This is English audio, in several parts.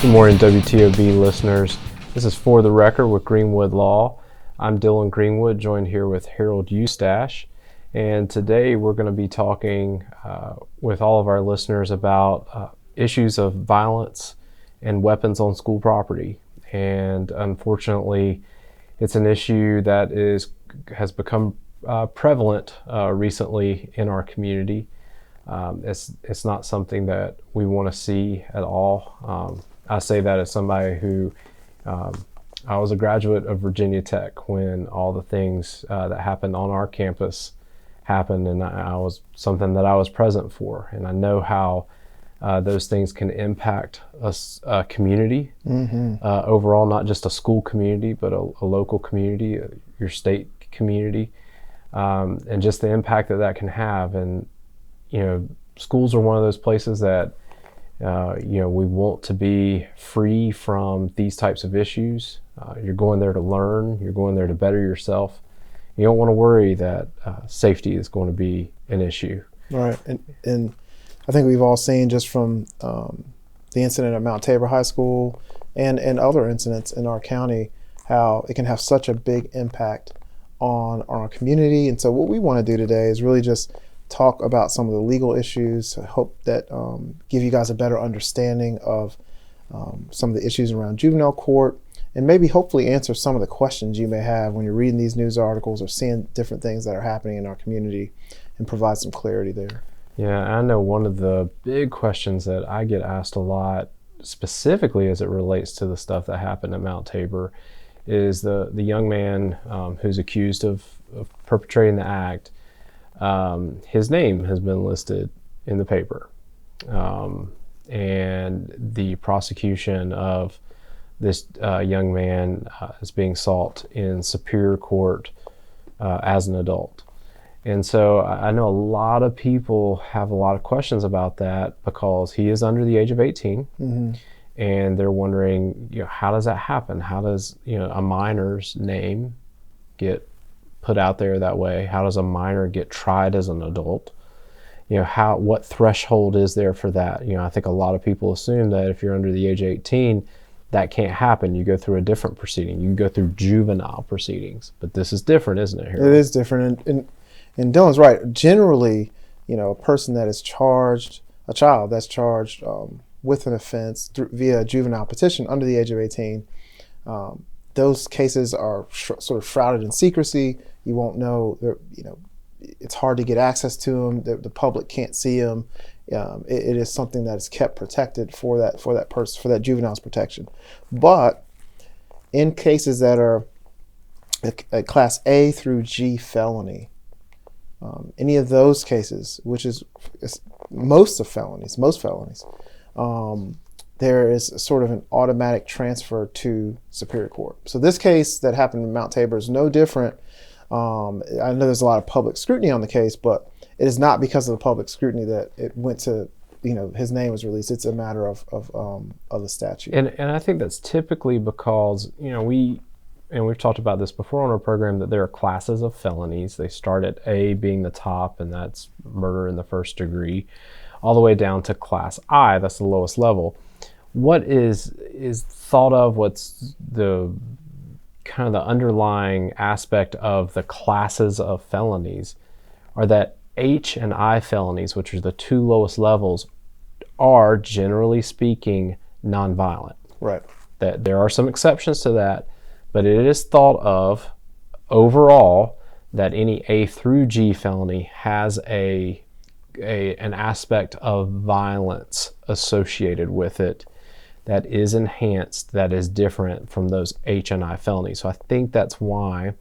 Good morning, WTOB listeners. This is For the Record with Greenwood Law. I'm Dylan Greenwood, joined here with Harold Eustache. And today we're going to be talking with all of our listeners about issues of violence and weapons on school property. And unfortunately, it's an issue that has become prevalent recently in our community. It's not something that we want to see at all. I say that as somebody who I was a graduate of Virginia Tech when all the things that happened on our campus happened, and I was something that I was present for, and I know how those things can impact a community overall, not just a school community, but a local community, your state community, and just the impact that can have. And schools are one of those places that we want to be free from these types of issues. You're going there to learn. You're going there to better yourself. You don't want to worry that safety is going to be an issue. Right. And I think we've all seen just from the incident at Mount Tabor High School and other incidents in our county, how it can have such a big impact on our community. And so what we want to do today is really just talk about some of the legal issues. I hope that give you guys a better understanding of some of the issues around juvenile court, and maybe hopefully answer some of the questions you may have when you're reading these news articles or seeing different things that are happening in our community, and provide some clarity there. Yeah, I know one of the big questions that I get asked a lot, specifically as it relates to the stuff that happened at Mount Tabor, is the young man who's accused of perpetrating the act. His name has been listed in the paper, and the prosecution of this young man is being sought in Superior Court as an adult. And so I know a lot of people have a lot of questions about that because he is under the age of 18, and they're wondering, how does that happen? How does a minor's name get put out there that way? How does a minor get tried as an adult? What threshold is there for that? I think a lot of people assume that if you're under the age of 18, that can't happen. You go through a different proceeding. You can go through juvenile proceedings, but this is different, isn't it, Harold? It is different, and Dylan's right. Generally, a person that is charged, a child that's charged with an offense via a juvenile petition under the age of 18, those cases are sort of shrouded in secrecy. You won't know. It's hard to get access to them. The public can't see them. It is something that is kept protected for that person, for that juvenile's protection. But in cases that are a Class A through G felony, any of those cases, which is most felonies, there is sort of an automatic transfer to Superior Court. So this case that happened in Mount Tabor is no different. I know there's a lot of public scrutiny on the case, but it is not because of the public scrutiny that it went to, his name was released. It's a matter of the statute. And I think that's typically because, we've talked about this before on our program, that there are classes of felonies. They start at A being the top, and that's murder in the first degree, all the way down to Class I, that's the lowest level. What is thought of, what's the kind of the underlying aspect of the classes of felonies, are that H and I felonies, which are the two lowest levels, are generally speaking nonviolent. Right. That there are some exceptions to that, but it is thought of overall that any A through G felony has an aspect of violence associated with it that is enhanced, that is different from those H and I felonies. So I think that's why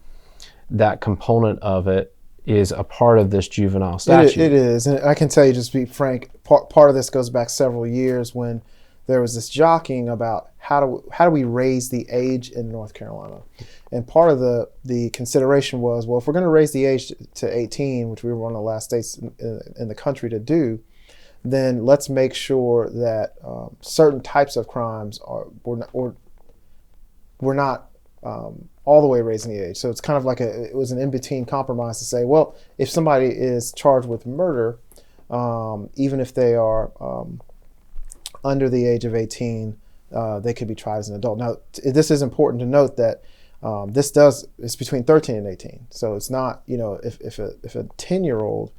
that component of it is a part of this juvenile statute. It is, and I can tell you, just to be frank, part of this goes back several years when there was this jockeying about how do we raise the age in North Carolina. And part of the consideration was, well, if we're going to raise the age to 18, which we were one of the last states in the country to do, then let's make sure that certain types of crimes we're not all the way raising the age. So it's kind of like it was an in-between compromise to say, well, if somebody is charged with murder, even if they are under the age of 18, they could be tried as an adult. Now, this is important to note that it's between 13 and 18. So it's not, if a 10-year-old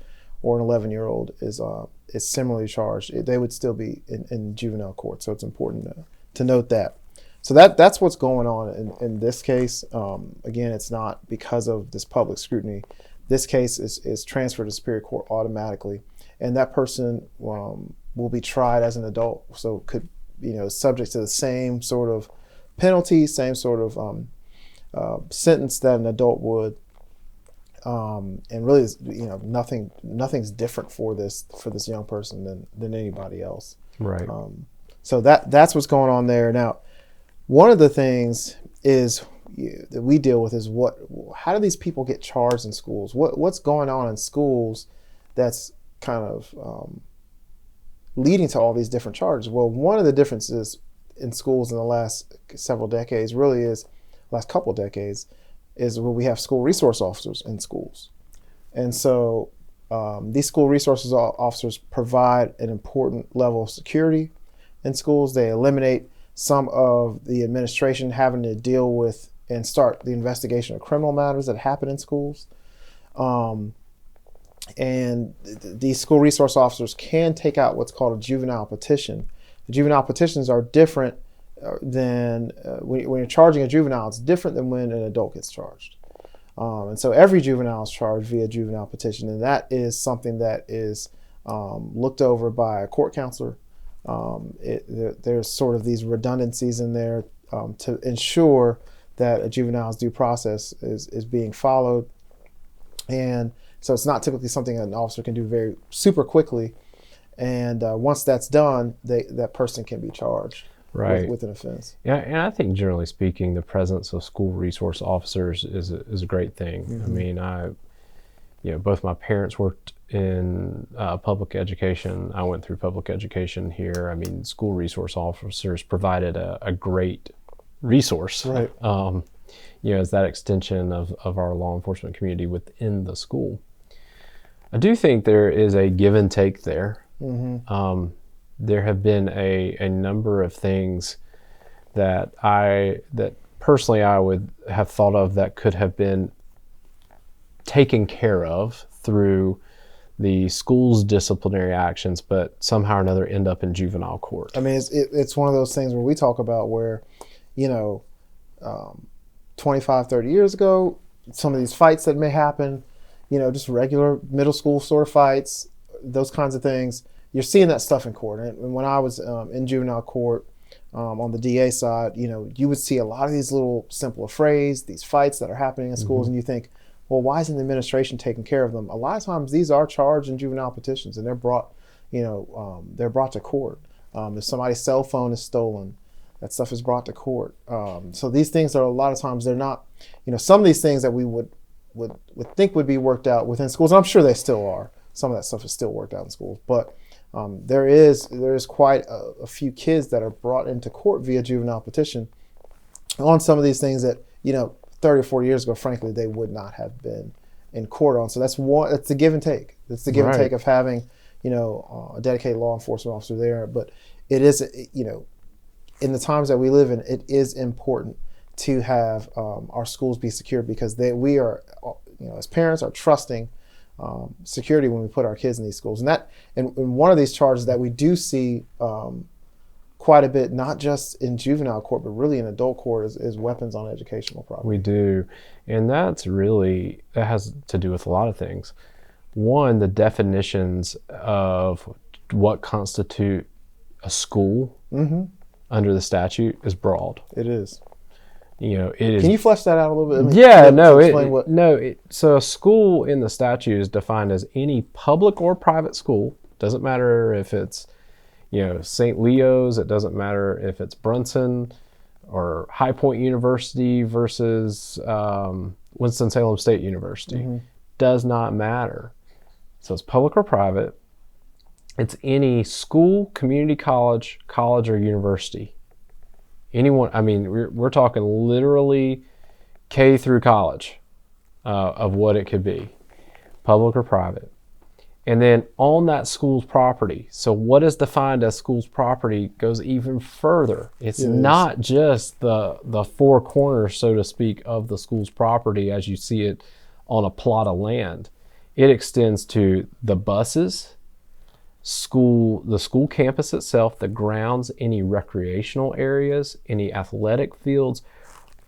or an 11-year-old is similarly charged, they would still be in juvenile court. So it's important to note that. So that's what's going on in this case. Again, it's not because of this public scrutiny. This case is transferred to Superior Court automatically, and that person will be tried as an adult. So could, subject to the same sort of penalty, same sort of sentence that an adult would. And really, nothing's different for this young person than anybody else. Right. So that's what's going on there. Now, one of the things that we deal with is how do these people get charged in schools? What's going on in schools that's kind of leading to all these different charges? Well, one of the differences in schools in the last several decades, last couple decades, is where we have school resource officers in schools. And so these school resource officers provide an important level of security in schools. They eliminate some of the administration having to deal with and start the investigation of criminal matters that happen in schools. And these school resource officers can take out what's called a juvenile petition. The juvenile petitions are different than when you're charging a juvenile. It's different than when an adult gets charged. And so every juvenile is charged via juvenile petition, and that is something that is looked over by a court counselor. There's sort of these redundancies in there to ensure that a juvenile's due process is being followed. And so it's not typically something an officer can do very super quickly. And once that's done, that person can be charged with an offense. Yeah, and I think generally speaking, the presence of school resource officers is a great thing. Mm-hmm. I mean, both my parents worked in public education. I went through public education here. I mean, school resource officers provided a great resource, right. As that extension of our law enforcement community within the school. I do think there is a give and take there. Mm-hmm. There have been a number of things that personally I would have thought of that could have been taken care of through the school's disciplinary actions, but somehow or another end up in juvenile court. I mean, it's one of those things where we talk about where, 25, 30 years ago, some of these fights that may happen, just regular middle school sort of fights, those kinds of things, you're seeing that stuff in court. And when I was in juvenile court on the DA side, you would see a lot of these little simple affrays, these fights that are happening in schools, mm-hmm. and you think, well, why isn't the administration taking care of them? A lot of times these are charged in juvenile petitions, and they're brought to court. If somebody's cell phone is stolen, that stuff is brought to court. So these things are a lot of times they're not, some of these things that we would think would be worked out within schools, and I'm sure they still are. Some of that stuff is still worked out in schools, but there is quite a few kids that are brought into court via juvenile petition on some of these things that 30 or 40 years ago, frankly, they would not have been in court on. So that's the give and take. That's the give and take of having a dedicated law enforcement officer there. But it is in the times that we live in, it is important to have our schools be secure, because we are as parents are trusting security when we put our kids in these schools. And one of these charges that we do see quite a bit, not just in juvenile court, but really in adult court, is weapons on educational property. We do. And that has to do with a lot of things. One, the definitions of what constitute a school mm-hmm. under the statute is broad. It is. It is. Can you flesh that out a little bit? So a school in the statute is defined as any public or private school. Doesn't matter if it's, St. Leo's. It doesn't matter if it's Brunson or High Point University versus Winston-Salem State University. Mm-hmm. Does not matter. So it's public or private. It's any school, community college, or university. Anyone, we're talking literally K through college of what it could be, public or private. And then on that school's property. So what is defined as school's property goes even further. It's not just the four corners, so to speak, of the school's property as you see it on a plot of land. It extends to the buses, the school campus itself, the grounds, any recreational areas, any athletic fields,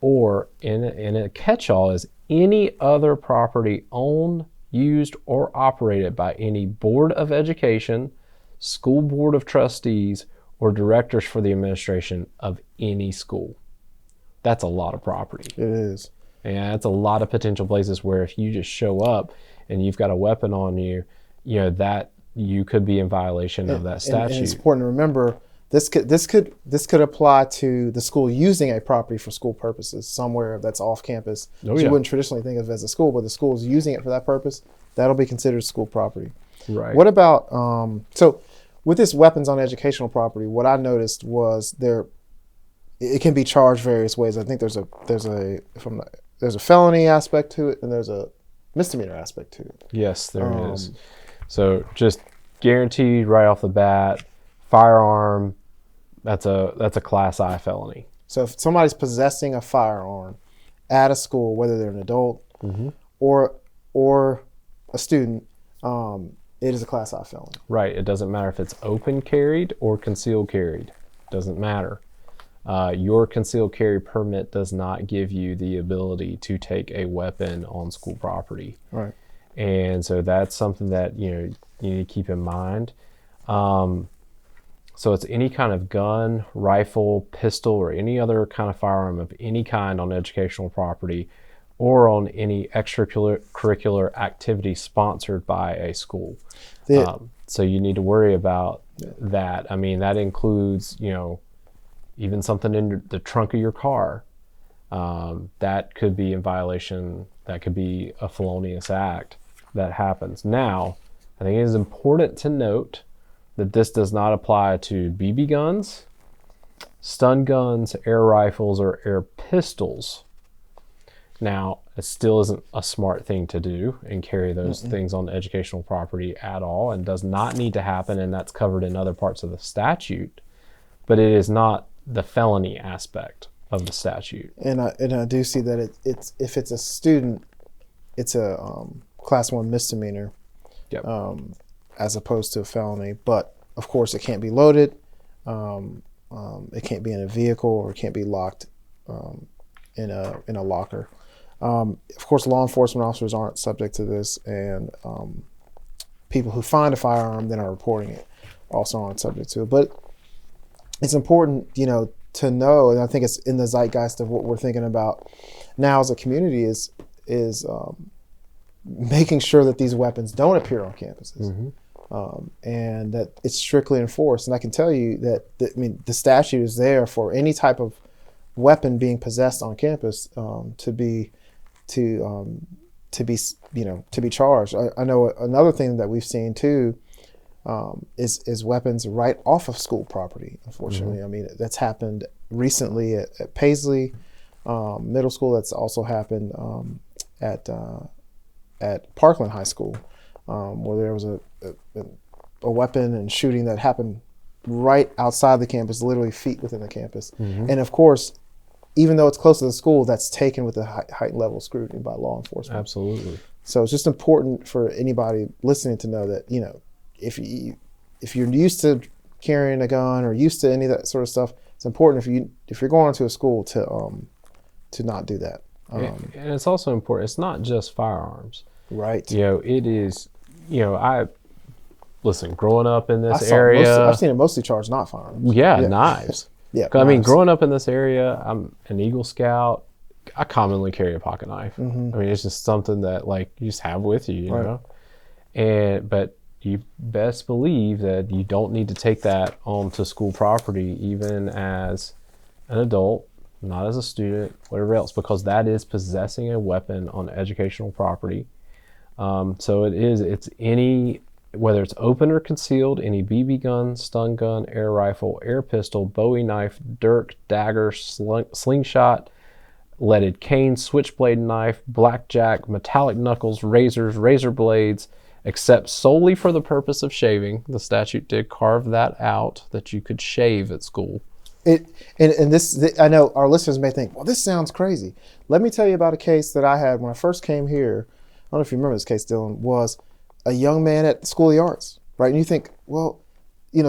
or in a catch-all is any other property owned, used, or operated by any Board of Education, School Board of Trustees, or directors for the administration of any school. That's a lot of property. It is. And that's a lot of potential places where if you just show up and you've got a weapon on you, that you could be in violation of that statute. And it's important to remember this could apply to the school using a property for school purposes somewhere that's off campus. You wouldn't traditionally think of as a school, but the school is using it for that purpose. That'll be considered school property. Right. What about so with this weapons on educational property? What I noticed was it can be charged various ways. I think there's a felony aspect to it, and there's a misdemeanor aspect to it. Yes, there is. So just guaranteed right off the bat, firearm. That's a Class I felony. So if somebody's possessing a firearm at a school, whether they're an adult or a student, it is a Class I felony. Right. It doesn't matter if it's open carried or concealed carried. Doesn't matter. Your concealed carry permit does not give you the ability to take a weapon on school property. Right. And so that's something that you need to keep in mind. So it's any kind of gun, rifle, pistol, or any other kind of firearm of any kind on educational property or on any extracurricular activity sponsored by a school. So you need to worry about that. I mean, that includes, even something in the trunk of your car. That could be in violation. That could be a felonious act that happens. Now, I think it is important to note that this does not apply to BB guns, stun guns, air rifles, or air pistols. Now, it still isn't a smart thing to do and carry those things on educational property at all, and does not need to happen, and that's covered in other parts of the statute, but it is not the felony aspect of the statute. And I do see that it's if it's a student, it's a Class I misdemeanor. Yep. As opposed to a felony, but of course it can't be loaded, it can't be in a vehicle, or it can't be locked in a locker. Of course, law enforcement officers aren't subject to this, and people who find a firearm then are reporting it also aren't subject to it. But it's important, to know, and I think it's in the zeitgeist of what we're thinking about now as a community is making sure that these weapons don't appear on campuses. And that it's strictly enforced. And I can tell you that the statute is there for any type of weapon being possessed on campus to be charged. I know another thing that we've seen too is weapons right off of school property. Unfortunately, I mean that's happened recently at Paisley Middle School. That's also happened at Parkland High School. Where there was a weapon and shooting that happened right outside the campus, literally feet within the campus. And of course, even though it's close to the school, that's taken with a heightened level of scrutiny by law enforcement. Absolutely. So it's just important for anybody listening to know that, if you're used to carrying a gun or used to any of that sort of stuff, it's important if you're going to a school to not do that. And it's also important. It's not just firearms. Right. It is. Growing up in this area, I've seen it mostly charged not firearms. Yeah, knives. Yeah. I mean, growing up in this area, I'm an Eagle Scout. I commonly carry a pocket knife. I mean, it's just something that you just have with you, you know. But you best believe that you don't need to take that onto school property, even as an adult, not as a student, whatever else, because that is possessing a weapon on educational property. So it's any, whether it's open or concealed, any BB gun, stun gun, air rifle, air pistol, Bowie knife, dirk, dagger, slingshot, leaded cane, switchblade knife, blackjack, metallic knuckles, razors, razor blades, except solely for the purpose of shaving. The statute did carve that out, that you could shave at school. I know our listeners may think, well, this sounds crazy. Let me tell you about a case that I had when I first came here. I don't know if you remember this case, Dylan. Was a young man at the School of the Arts, right? And you think, well,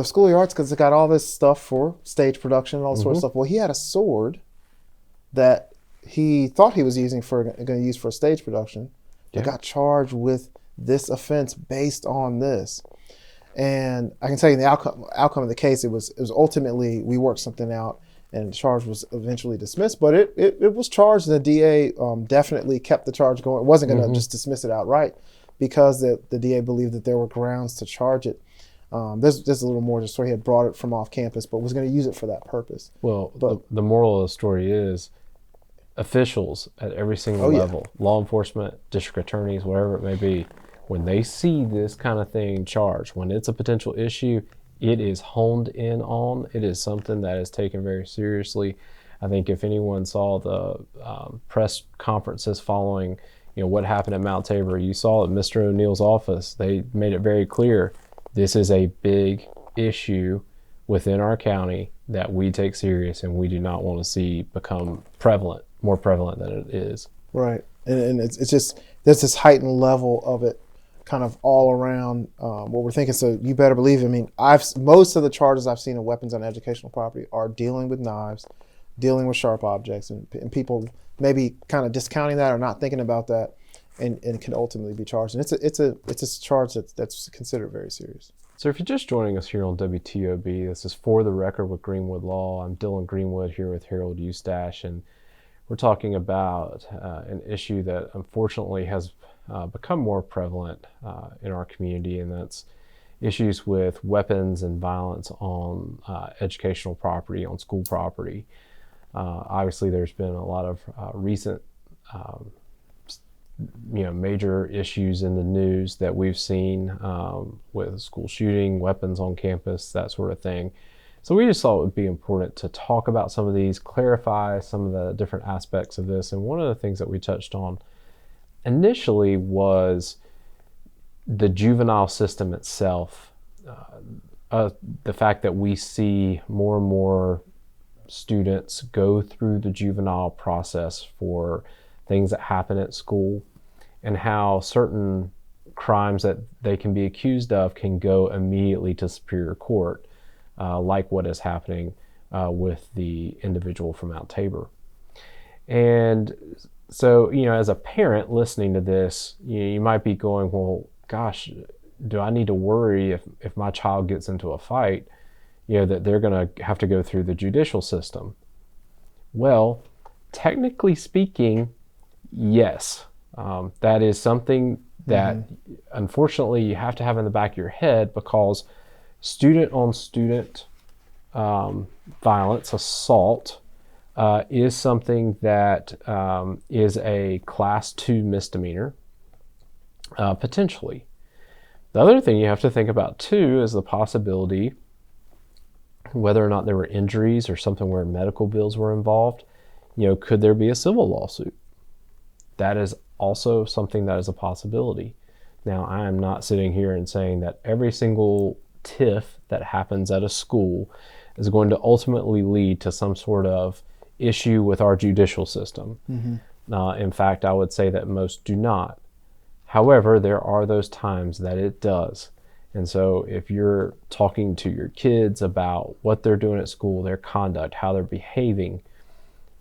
School of the Arts, because it got all this stuff for stage production and all sorts of stuff. Well, he had a sword that he thought he was going to use for a stage production. But got charged with this offense based on this. And I can tell you the outcome of the case, it was ultimately, we worked something out and the charge was eventually dismissed, but it was charged, and the DA definitely kept the charge going. It wasn't going to just dismiss it outright, because the DA believed that there were grounds to charge it. There's a little more to the story. He had brought it from off campus, but was going to use it for that purpose. Well, the moral of the story is officials at every single level, law enforcement, district attorneys, whatever it may be, when they see this kind of thing charged, when it's a potential issue, it is honed in on. It is something that is taken very seriously. I think if anyone saw the press conferences following, what happened at Mount Tabor, you saw at Mr. O'Neill's office, they made it very clear, this is a big issue within our county that we take serious, and we do not want to see become more prevalent than it is. Right, and it's just, there's this heightened level of it kind of all around what we're thinking. So you better believe it. I mean, most of the charges I've seen of weapons on educational property are dealing with knives, dealing with sharp objects, and people maybe kind of discounting that or not thinking about that, and can ultimately be charged. And it's a charge that's considered very serious. So if you're just joining us here on WTOB, this is For the Record with Greenwood Law. I'm Dylan Greenwood here with Harold Eustache, and we're talking about an issue that unfortunately has become more prevalent in our community, and that's issues with weapons and violence on educational property, on school property. Obviously, there's been a lot of recent major issues in the news that we've seen with school shooting, weapons on campus, that sort of thing. So we just thought it would be important to talk about some of these, clarify some of the different aspects of this. And one of the things that we touched on initially was the juvenile system itself. The fact that we see more and more students go through the juvenile process for things that happen at school, and how certain crimes that they can be accused of can go immediately to Superior Court, like what is happening with the individual from Mount Tabor. And so, as a parent listening to this, you might be going, well, gosh, do I need to worry if my child gets into a fight, that they're going to have to go through the judicial system? Well, technically speaking, yes. That is something that unfortunately you have to have in the back of your head, because student-on-student violence, assault, is something that is a Class 2 misdemeanor, potentially. The other thing you have to think about too is the possibility whether or not there were injuries or something where medical bills were involved. Could there be a civil lawsuit? That is also something that is a possibility. Now, I am not sitting here and saying that every single tiff that happens at a school is going to ultimately lead to some sort of issue with our judicial system. In fact, I would say that most do not. However, there are those times that it does. And so if you're talking to your kids about what they're doing at school, their conduct, how they're behaving,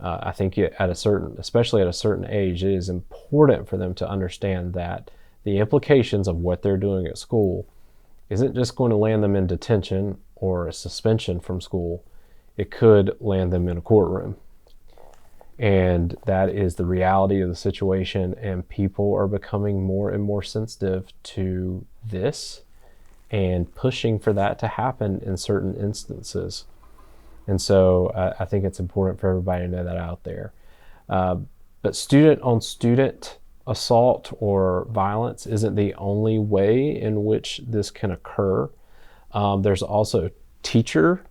I think especially at a certain age, it is important for them to understand that the implications of what they're doing at school isn't just going to land them in detention or a suspension from school. It could land them in a courtroom. And that is the reality of the situation, and people are becoming more and more sensitive to this and pushing for that to happen in certain instances. And so I think it's important for everybody to know that out there. But student-on-student assault or violence isn't the only way in which this can occur. There's also teacher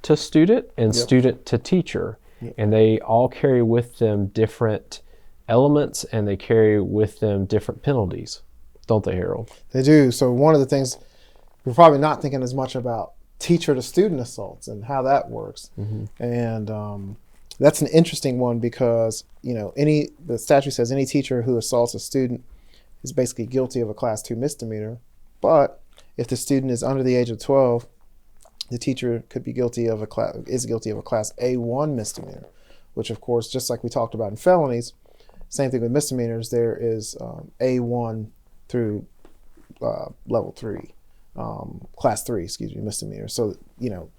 to student and student to teacher. And they all carry with them different elements, and they carry with them different penalties. don't they, Harold? They do. So one of the things we're probably not thinking as much about teacher to student assaults and how that works. And that's an interesting one because, the statute says any teacher who assaults a student is basically guilty of a Class 2 misdemeanor. But if the student is under the age of 12, the teacher could be guilty of Class A1 misdemeanor, which of course, just like we talked about in felonies, same thing with misdemeanors, there is A1 through level 3, Class 3, misdemeanor. So,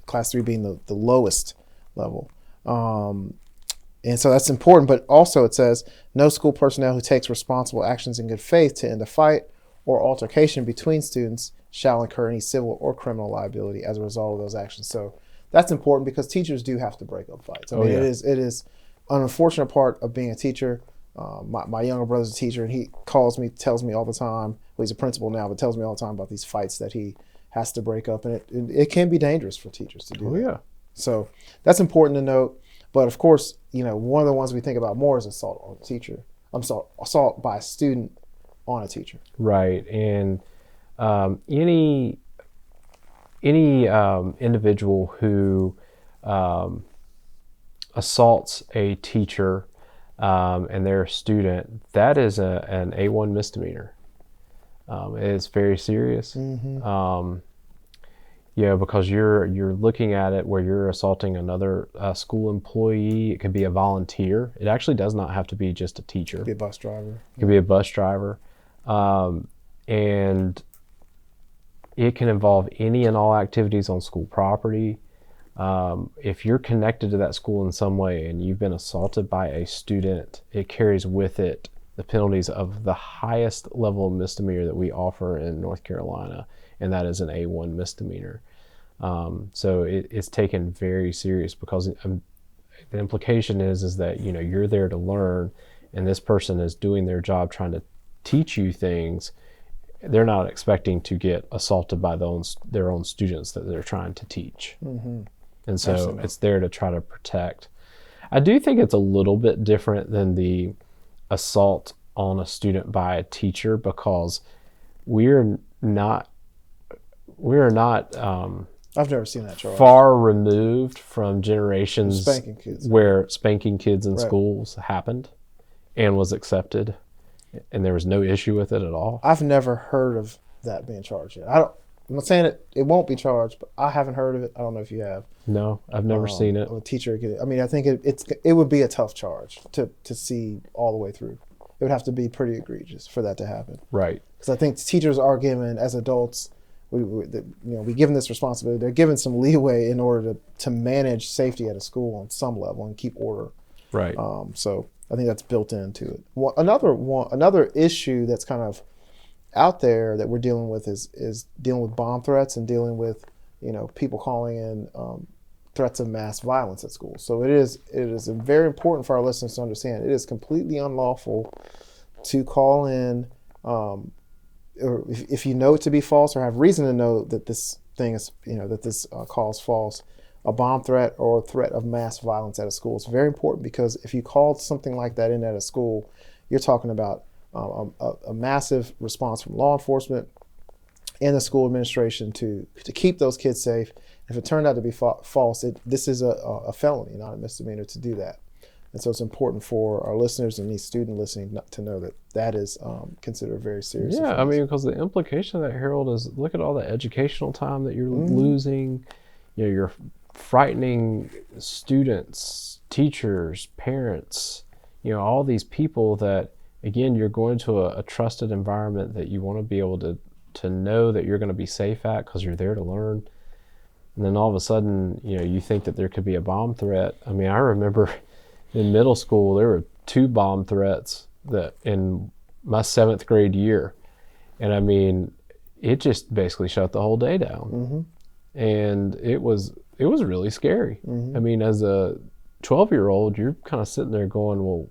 Class 3 being the lowest level. And so that's important, but also it says no school personnel who takes responsible actions in good faith to end a fight or altercation between students shall incur any civil or criminal liability as a result of those actions. So that's important because teachers do have to break up fights. I mean, it is an unfortunate part of being a teacher. My younger brother's a teacher, and he calls me, tells me all the time. Well, he's a principal now, but tells me all the time about these fights that he has to break up, and it can be dangerous for teachers to do that. Yeah. So that's important to note. But of course, one of the ones we think about more is assault on a teacher. Assault by a student on a teacher. Right, and any individual who assaults a teacher and their student, that is an A1 misdemeanor. It's very serious. Because you're looking at it where you're assaulting another school employee. It could be a volunteer. It actually does not have to be just a teacher. It could be a bus driver. It could be a bus driver. And it can involve any and all activities on school property. If you're connected to that school in some way and you've been assaulted by a student, it carries with it the penalties of the highest level of misdemeanor that we offer in North Carolina, and that is an A1 misdemeanor. So it's taken very serious because the implication is that you're there to learn, and this person is doing their job trying to teach you things. They're not expecting to get assaulted by their own students that they're trying to teach. And so Absolutely. It's there to try to protect. I do think it's a little bit different than the assault on a student by a teacher because we're not I've never seen that charge. far removed from generations Spanking kids. where spanking kids in Right. schools happened and was accepted, and there was no issue with it at all. I've never heard of that being charged yet. I'm not saying it won't be charged, but I haven't heard of it. I don't know if you have. No, I've never seen it. A teacher could. I mean, I think it would be a tough charge to see all the way through. It would have to be pretty egregious for that to happen. Right. Because I think teachers are given, as adults, we give them this responsibility. They're given some leeway in order to manage safety at a school on some level and keep order. Right. So I think that's built into it. Another issue that's kind of out there that we're dealing with is dealing with bomb threats and dealing with people calling in threats of mass violence at schools. So it is very important for our listeners to understand it is completely unlawful to call in, or if you know it to be false or have reason to know that this thing is that this call is false, a bomb threat or threat of mass violence at a school. It's very important because if you called something like that in at a school, you're talking about a massive response from law enforcement and the school administration to keep those kids safe. If it turned out to be false, this is a felony, not a misdemeanor, to do that. And so it's important for our listeners and any student listening to know that is considered very serious. Yeah, offense. I mean, because the implication of that, Harold, is look at all the educational time that you're losing. You're frightening students, teachers, parents, all these people that, again, you're going to a trusted environment that you want to be able to know that you're going to be safe at because you're there to learn. And then all of a sudden, you think that there could be a bomb threat. I mean, I remember in middle school, there were 2 bomb threats that in my 7th grade year. And I mean, it just basically shut the whole day down. And it was really scary. I mean, as a 12-year-old, you're kind of sitting there going, well,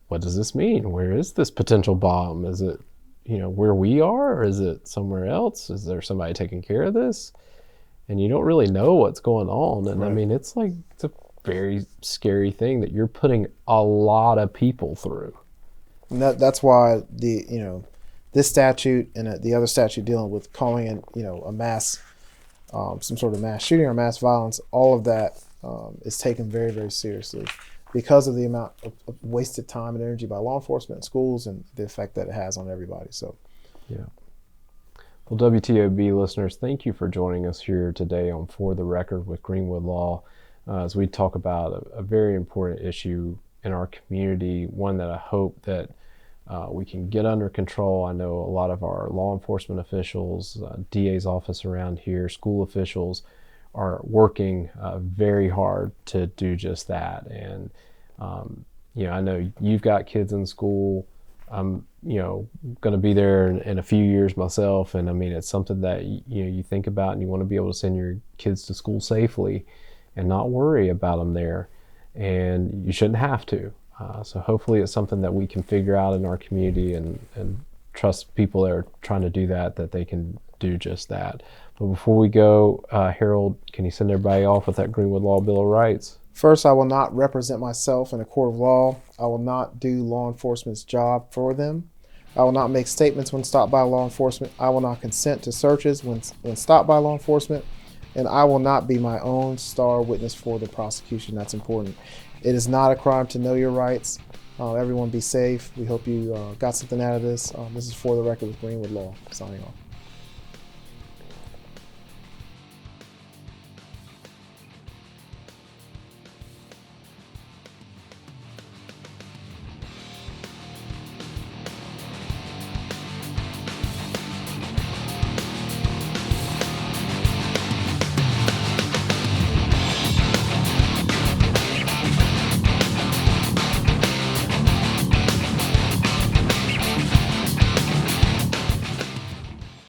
what does this mean? Where is this potential bomb? Is it, where we are, or is it somewhere else? Is there somebody taking care of this? And you don't really know what's going on. And Right. I mean, it's a very scary thing that you're putting a lot of people through. And that's why the this statute and the other statute dealing with calling in, a mass, some sort of mass shooting or mass violence, all of that is taken very, very seriously because of the amount of wasted time and energy by law enforcement and schools and the effect that it has on everybody. So, yeah. Well, WTOB listeners, thank you for joining us here today on For the Record with Greenwood Law as we talk about a very important issue in our community, one that I hope that we can get under control. I know a lot of our law enforcement officials, DA's office around here, school officials are working very hard to do just that. And, I know you've got kids in school. I'm, going to be there in a few years myself. And I mean, it's something that, you think about and you want to be able to send your kids to school safely and not worry about them there. And you shouldn't have to. So hopefully it's something that we can figure out in our community and trust people that are trying to do that they can do just that. But before we go, Harold, can you send everybody off with that Greenwood Law Bill of Rights? First, I will not represent myself in a court of law. I will not do law enforcement's job for them. I will not make statements when stopped by law enforcement. I will not consent to searches when stopped by law enforcement. And I will not be my own star witness for the prosecution. That's important. It is not a crime to know your rights. Everyone be safe. We hope you got something out of this. This is For the Record with Greenwood Law. Signing off.